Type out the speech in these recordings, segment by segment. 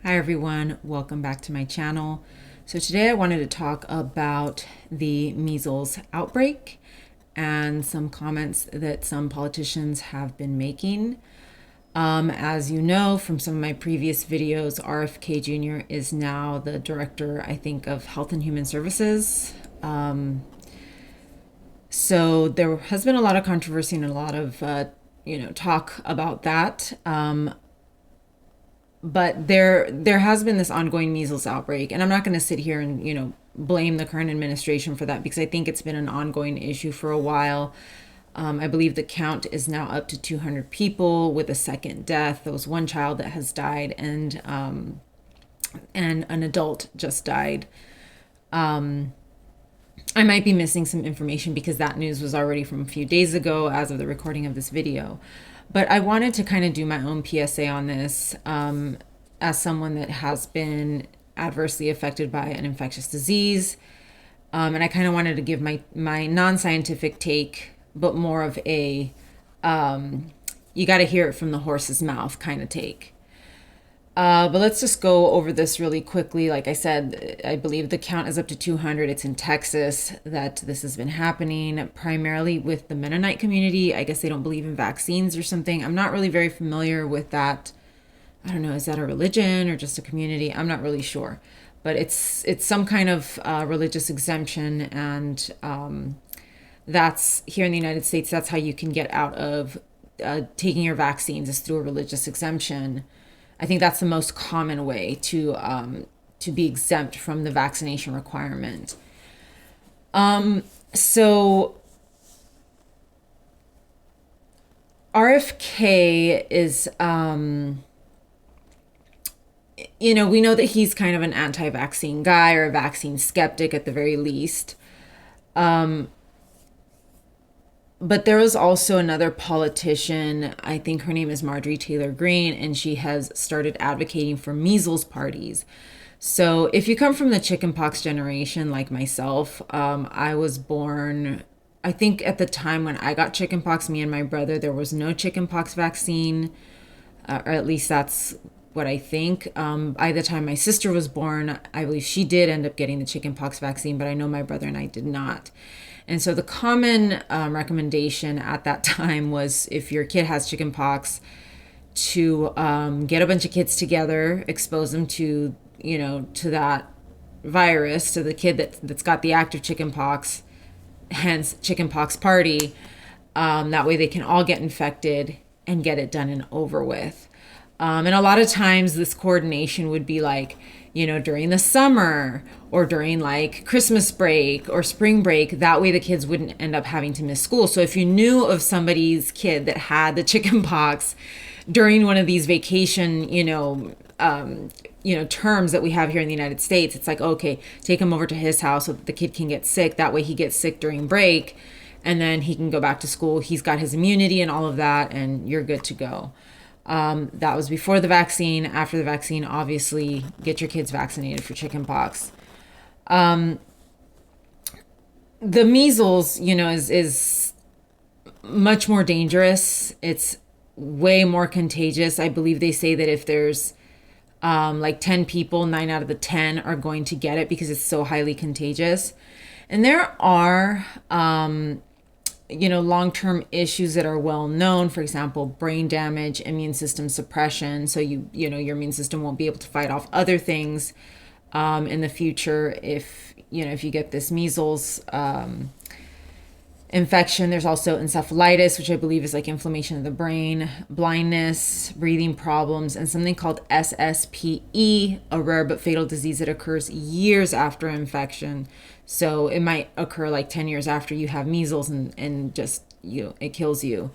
Hi everyone, welcome back to my channel. So today I wanted to talk about the measles outbreak and some comments that some politicians have been making. As you know from some of my previous videos, RFK Jr. is now the director, I think, of Health and Human Services. So there has been a lot of controversy and a lot of talk about that. But there has been this ongoing measles outbreak, and I'm not going to sit here and blame the current administration for that, because I think it's been an ongoing issue for a while. I believe the count is now up to 200 people with a second death. There was one child that has died, and an adult just died. I might be missing some information because that news was already from a few days ago as of the recording of this video. But I wanted to kind of do my own PSA on this, as someone that has been adversely affected by an infectious disease. And I kind of wanted to give my non-scientific take, but more of a you got to hear it from the horse's mouth kind of take. But let's just go over this really quickly. Like I said, I believe the count is up to 200. It's in Texas that this has been happening, primarily with the Mennonite community. I guess they don't believe in vaccines or something. I'm not really very familiar with that. I don't know, is that a religion or just a community? I'm not really sure. But it's some kind of religious exemption, and that's here in the United States. That's how you can get out of taking your vaccines, is through a religious exemption. I think that's the most common way to be exempt from the vaccination requirement. So RFK is, we know that he's kind of an anti-vaccine guy, or a vaccine skeptic at the very least. But there was also another politician, I think her name is Marjorie Taylor Greene, and she has started advocating for measles parties. So if you come from the chickenpox generation like myself, I was born, I think at the time when I got chickenpox, me and my brother, there was no chickenpox vaccine, or at least that's what I think. By the time my sister was born, I believe she did end up getting the chickenpox vaccine, but I know my brother and I did not. And so the common recommendation at that time was, if your kid has chickenpox, to get a bunch of kids together, expose them to, to that virus, to the kid that's got the active chickenpox, hence chickenpox party. That way they can all get infected and get it done and over with. And a lot of times this coordination would be like, during the summer, or during like Christmas break or spring break. That way the kids wouldn't end up having to miss school. So if you knew of somebody's kid that had the chickenpox during one of these vacation, terms that we have here in the United States, it's like, okay, take him over to his house so that the kid can get sick. That way he gets sick during break, and then he can go back to school. He's got his immunity and all of that, and you're good to go. That was before the vaccine. After the vaccine, obviously, get your kids vaccinated for chickenpox. The measles, is much more dangerous. It's way more contagious. I believe they say that if there's like 10 people, 9 out of the 10 are going to get it, because it's so highly contagious. And there are long-term issues that are well known. For example, brain damage, immune system suppression. So your immune system won't be able to fight off other things in the future if you get this measles infection. There's also encephalitis, which I believe is like inflammation of the brain, blindness, breathing problems, and something called SSPE, a rare but fatal disease that occurs years after infection. So it might occur like 10 years after you have measles, and just, it kills you.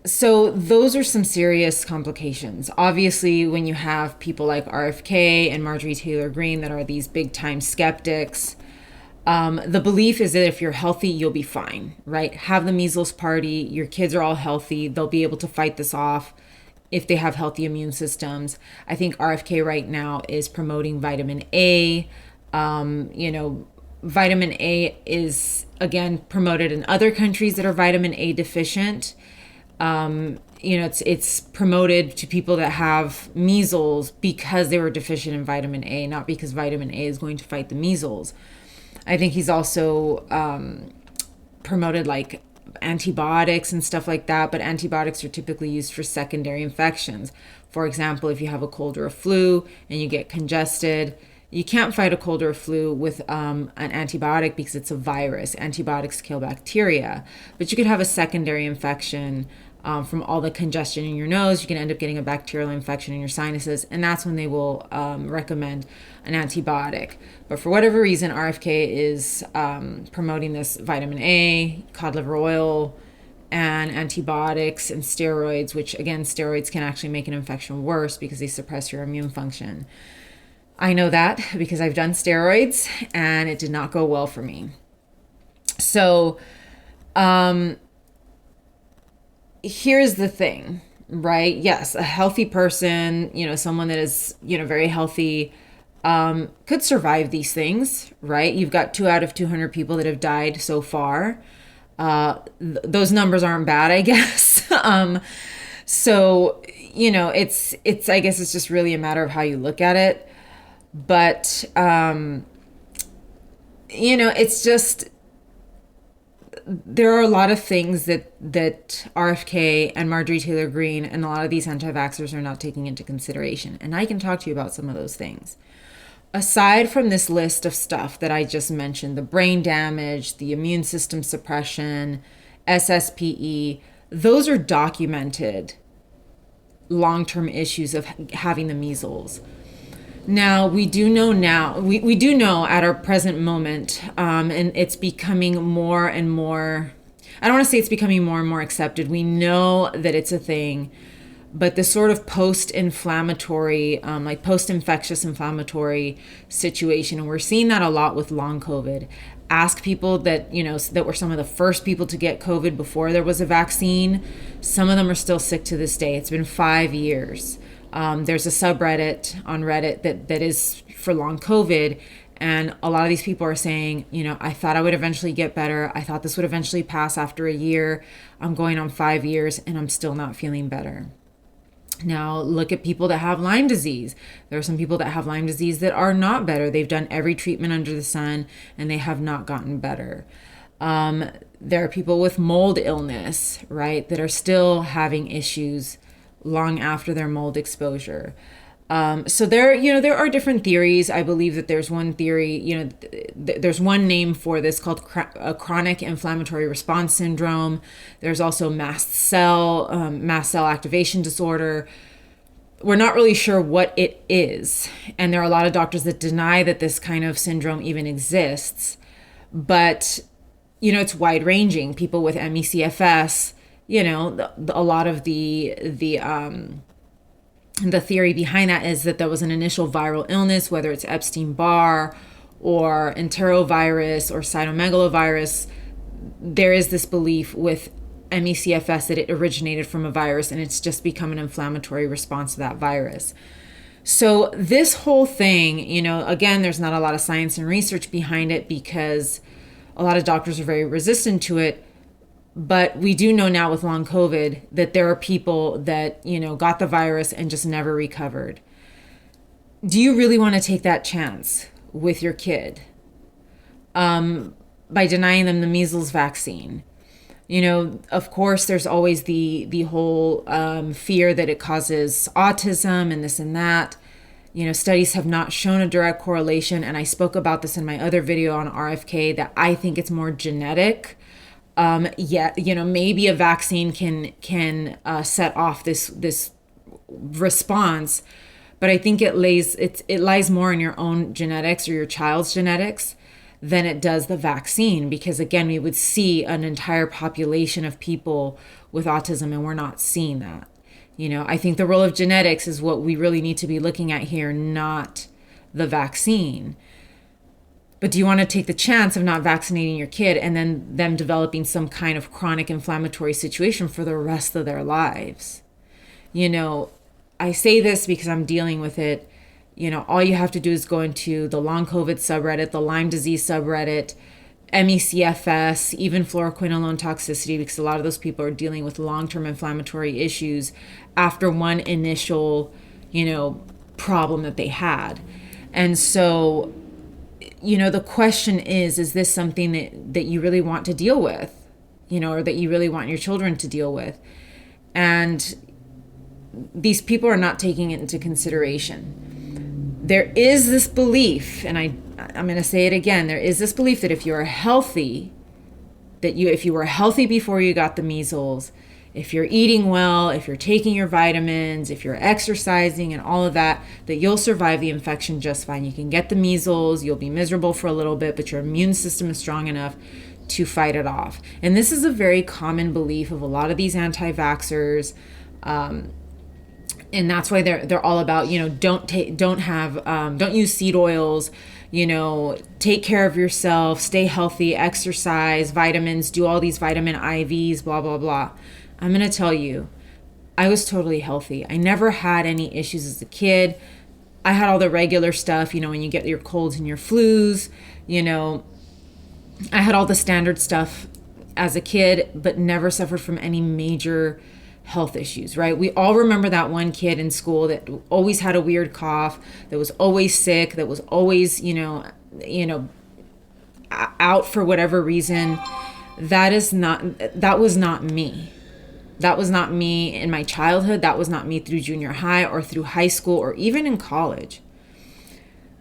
So those are some serious complications. Obviously, when you have people like RFK and Marjorie Taylor Greene that are these big time skeptics, the belief is that if you're healthy, you'll be fine, right? Have the measles party. Your kids are all healthy. They'll be able to fight this off if they have healthy immune systems. I think RFK right now is promoting vitamin A. Vitamin A is, again, promoted in other countries that are vitamin A deficient. it's promoted to people that have measles because they were deficient in vitamin A, not because vitamin A is going to fight the measles. I think he's also promoted like antibiotics and stuff like that, but antibiotics are typically used for secondary infections. For example, if you have a cold or a flu and you get congested, you can't fight a cold or a flu with an antibiotic because it's a virus. Antibiotics kill bacteria, but you could have a secondary infection from all the congestion in your nose. You can end up getting a bacterial infection in your sinuses, and that's when they will recommend an antibiotic. But for whatever reason, RFK is promoting this vitamin A, cod liver oil, and antibiotics and steroids, which again, steroids can actually make an infection worse because they suppress your immune function. I know that because I've done steroids and it did not go well for me. So, here's the thing, right? Yes, a healthy person, someone that is, very healthy, could survive these things, right? You've got 2 out of 200 people that have died so far. Those numbers aren't bad, I guess. So, I guess it's just really a matter of how you look at it. But, it's just, there are a lot of things that RFK and Marjorie Taylor Greene and a lot of these anti-vaxxers are not taking into consideration. And I can talk to you about some of those things. Aside from this list of stuff that I just mentioned, the brain damage, the immune system suppression, SSPE, those are documented long-term issues of having the measles. Now, we do know at our present moment, and it's becoming more and more, I don't want to say it's becoming more and more accepted. We know that it's a thing, but the sort of post-inflammatory, like post-infectious inflammatory situation, and we're seeing that a lot with long COVID. Ask people that, that were some of the first people to get COVID before there was a vaccine. Some of them are still sick to this day. It's been 5 years. There's a subreddit on Reddit that is for long COVID. And a lot of these people are saying, I thought I would eventually get better. I thought this would eventually pass after a year. I'm going on 5 years and I'm still not feeling better. Now, look at people that have Lyme disease. There are some people that have Lyme disease that are not better. They've done every treatment under the sun and they have not gotten better. There are people with mold illness, right, that are still having issues long after their mold exposure. So there are different theories. I believe that there's one theory, there's one name for this called chronic inflammatory response syndrome. There's also mast cell activation disorder. We're not really sure what it is. And there are a lot of doctors that deny that this kind of syndrome even exists. But, it's wide ranging. People with ME/CFS, a lot of the theory behind that is that there was an initial viral illness, whether it's Epstein-Barr or enterovirus or cytomegalovirus. There is this belief with ME/CFS that it originated from a virus and it's just become an inflammatory response to that virus. So this whole thing, again, there's not a lot of science and research behind it because a lot of doctors are very resistant to it. But we do know now with long COVID that there are people that, got the virus and just never recovered. Do you really want to take that chance with your kid by denying them the measles vaccine? Of course, there's always the whole fear that it causes autism and this and that. Studies have not shown a direct correlation. And I spoke about this in my other video on RFK that I think it's more genetic. Maybe a vaccine can set off this response, but I think it lies more in your own genetics or your child's genetics than it does the vaccine, because again, we would see an entire population of people with autism and we're not seeing that. I think the role of genetics is what we really need to be looking at here, not the vaccine. But do you want to take the chance of not vaccinating your kid and then them developing some kind of chronic inflammatory situation for the rest of their lives? I say this because I'm dealing with it. All you have to do is go into the long COVID subreddit, the Lyme disease subreddit, MECFS, even fluoroquinolone toxicity, because a lot of those people are dealing with long-term inflammatory issues after one initial, problem that they had. And so, the question is this something that you really want to deal with, or that you really want your children to deal with? And these people are not taking it into consideration. There is this belief, and I'm going to say it again, there is this belief that if you're healthy, if you were healthy before you got the measles, if you're eating well, if you're taking your vitamins, if you're exercising and all of that, that you'll survive the infection just fine. You can get the measles, you'll be miserable for a little bit, but your immune system is strong enough to fight it off. And this is a very common belief of a lot of these anti-vaxxers. And that's why they're all about, don't use seed oils, take care of yourself, stay healthy, exercise, vitamins, do all these vitamin IVs, blah, blah, blah. I'm going to tell you, I was totally healthy. I never had any issues as a kid. I had all the regular stuff, when you get your colds and your flus, I had all the standard stuff as a kid, but never suffered from any major health issues, right? We all remember that one kid in school that always had a weird cough, that was always sick, that was always, out for whatever reason. That was not me. That was not me in my childhood. That was not me through junior high or through high school or even in college.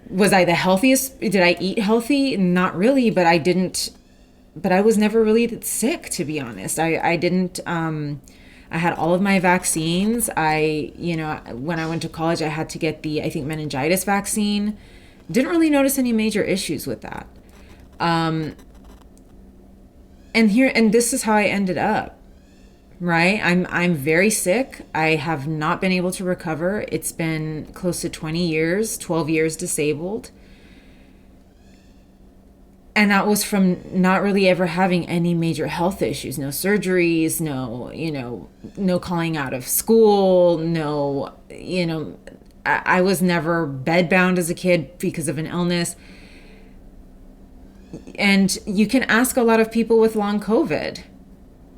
Was I the healthiest? Did I eat healthy? Not really, but I was never really sick, to be honest. I didn't, I had all of my vaccines. When I went to college, I had to get the, I think, meningitis vaccine. Didn't really notice any major issues with that. And this is how I ended up, right? I'm very sick. I have not been able to recover. It's been close to 20 years, 12 years disabled. And that was from not really ever having any major health issues, no surgeries, no calling out of school, no, I was never bedbound as a kid because of an illness. And you can ask a lot of people with long COVID,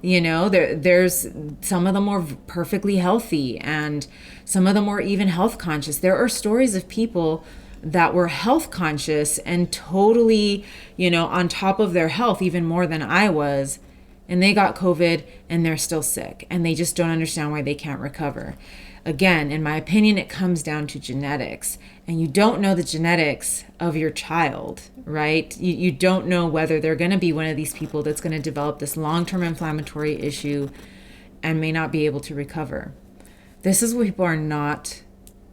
there's some of them were perfectly healthy and some of them were even health conscious. There are stories of people that were health conscious and totally, on top of their health, even more than I was. And they got COVID and they're still sick and they just don't understand why they can't recover. Again, in my opinion, it comes down to genetics, and you don't know the genetics of your child, right? You don't know whether they're going to be one of these people that's going to develop this long-term inflammatory issue and may not be able to recover. This is what people are not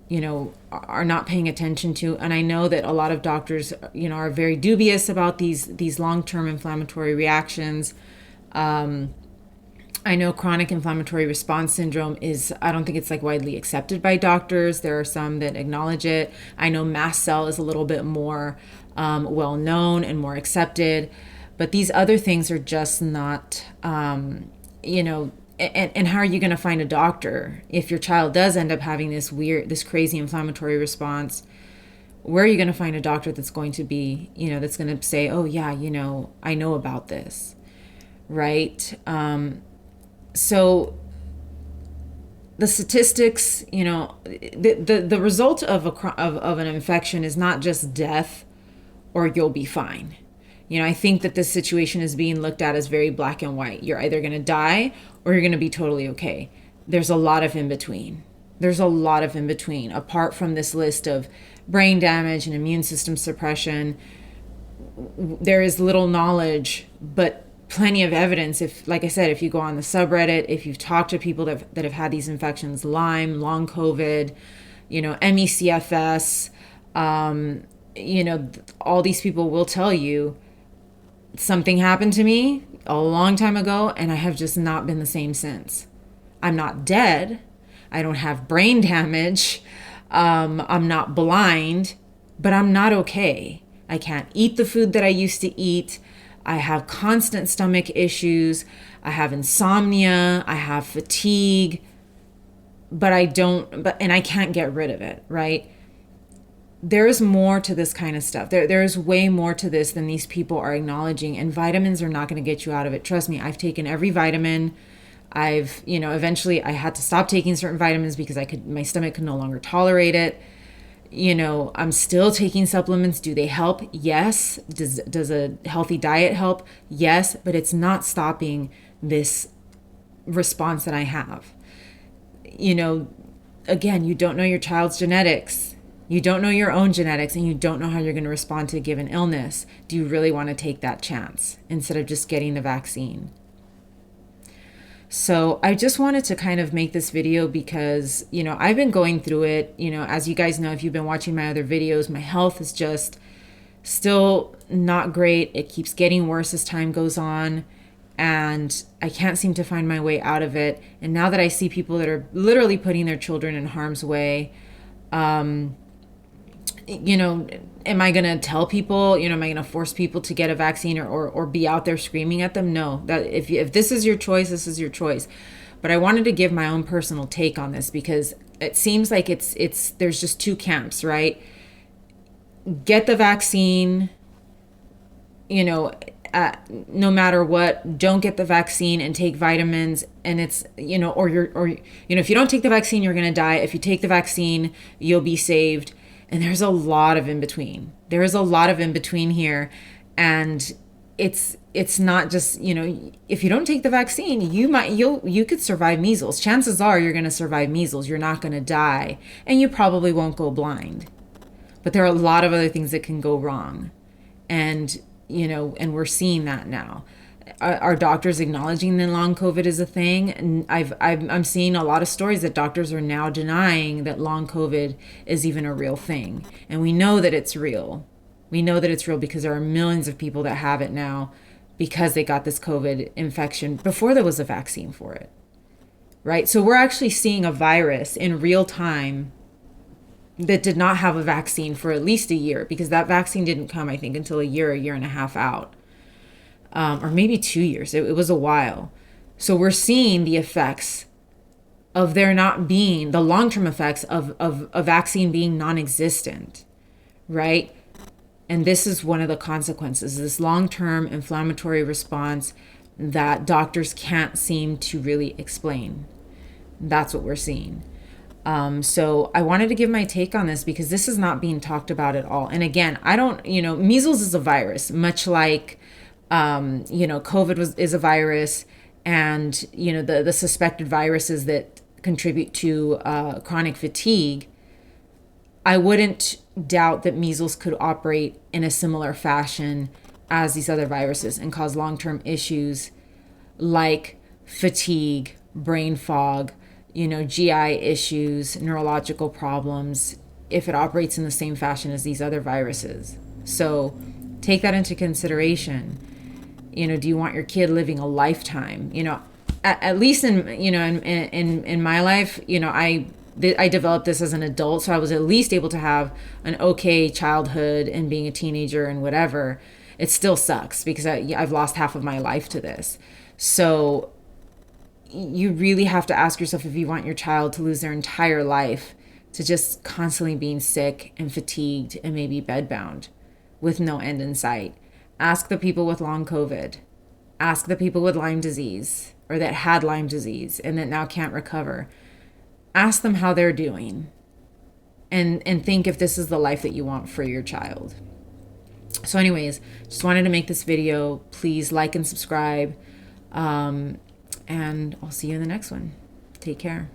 paying attention to. And I know that a lot of doctors, are very dubious about these long-term inflammatory reactions. I know chronic inflammatory response syndrome I don't think it's widely accepted by doctors. There are some that acknowledge it. I know mast cell is a little bit more well known and more accepted, but these other things are just not, and how are you going to find a doctor if your child does end up having this crazy inflammatory response? Where are you going to find a doctor that's going to be, that's going to say, oh yeah, I know about this, right? So the statistics, the result of an infection is not just death or you'll be fine. I think that this situation is being looked at as very black and white. You're either going to die or you're going to be totally okay. There's a lot of in between. Apart from this list of brain damage and immune system suppression, there is little knowledge, but plenty of evidence. Like I said, if you go on the subreddit, if you've talked to people that have had these infections, Lyme, long COVID, MECFS, all these people will tell you something happened to me a long time ago and I have just not been the same since. I'm not dead. I don't have brain damage. I'm not blind, but I'm not okay. I can't eat the food that I used to eat. I have constant stomach issues. I have insomnia. I have fatigue, and I can't get rid of it, right? there is more to this kind of stuff. There is way more to this than these people are acknowledging, and vitamins are not going to get you out of it. Trust me, I've taken every vitamin. I've, eventually I had to stop taking certain vitamins because my stomach could no longer tolerate it. I'm still taking supplements. Do they help? Yes. Does a healthy diet help? Yes, but it's not stopping this response that I have. Again, you don't know your child's genetics. You don't know your own genetics, and you don't know how you're going to respond to a given illness. Do you really want to take that chance instead of just getting the vaccine? So I just wanted to kind of make this video because, I've been going through it. As you guys know, if you've been watching my other videos, my health is just still not great. It keeps getting worse as time goes on, and I can't seem to find my way out of it. And now that I see people that are literally putting their children in harm's way, am I going to tell people, am I going to force people to get a vaccine or be out there screaming at them? No, that if this is your choice, this is your choice. But I wanted to give my own personal take on this because it seems like there's just two camps, right? Get the vaccine, no matter what. Don't get the vaccine and take vitamins, and it's, if you don't take the vaccine, you're going to die. If you take the vaccine, you'll be saved. And there's a lot of in between. There is a lot of in between here. And it's not just, if you don't take the vaccine, you could survive measles. Chances are you're going to survive measles. You're not going to die, and you probably won't go blind. But there are a lot of other things that can go wrong. And, and we're seeing that now. Are doctors acknowledging that long COVID is a thing? And I'm seeing a lot of stories that doctors are now denying that long COVID is even a real thing. And we know that it's real. We know that it's real because there are millions of people that have it now because they got this COVID infection before there was a vaccine for it. Right? So we're actually seeing a virus in real time that did not have a vaccine for at least a year, because that vaccine didn't come, I think, until a year and a half out. Or maybe 2 years. It was a while. So we're seeing the effects of there not being, the long-term effects of a vaccine being non-existent, right? And this is one of the consequences, this long-term inflammatory response that doctors can't seem to really explain. That's what we're seeing. So I wanted to give my take on this because this is not being talked about at all. And again, measles is a virus, much like COVID is a virus, and, the suspected viruses that contribute to chronic fatigue. I wouldn't doubt that measles could operate in a similar fashion as these other viruses and cause long-term issues like fatigue, brain fog, GI issues, neurological problems, if it operates in the same fashion as these other viruses. So take that into consideration. Do you want your kid living a lifetime? At least in my life, I developed this as an adult, so I was at least able to have an okay childhood and being a teenager and whatever. It still sucks because I've lost half of my life to this. So you really have to ask yourself if you want your child to lose their entire life to just constantly being sick and fatigued and maybe bedbound with no end in sight. Ask the people with long COVID. Ask the people with Lyme disease, or that had Lyme disease and that now can't recover. Ask them how they're doing, and think if this is the life that you want for your child. So anyways, just wanted to make this video. Please like and subscribe. And I'll see you in the next one. Take care.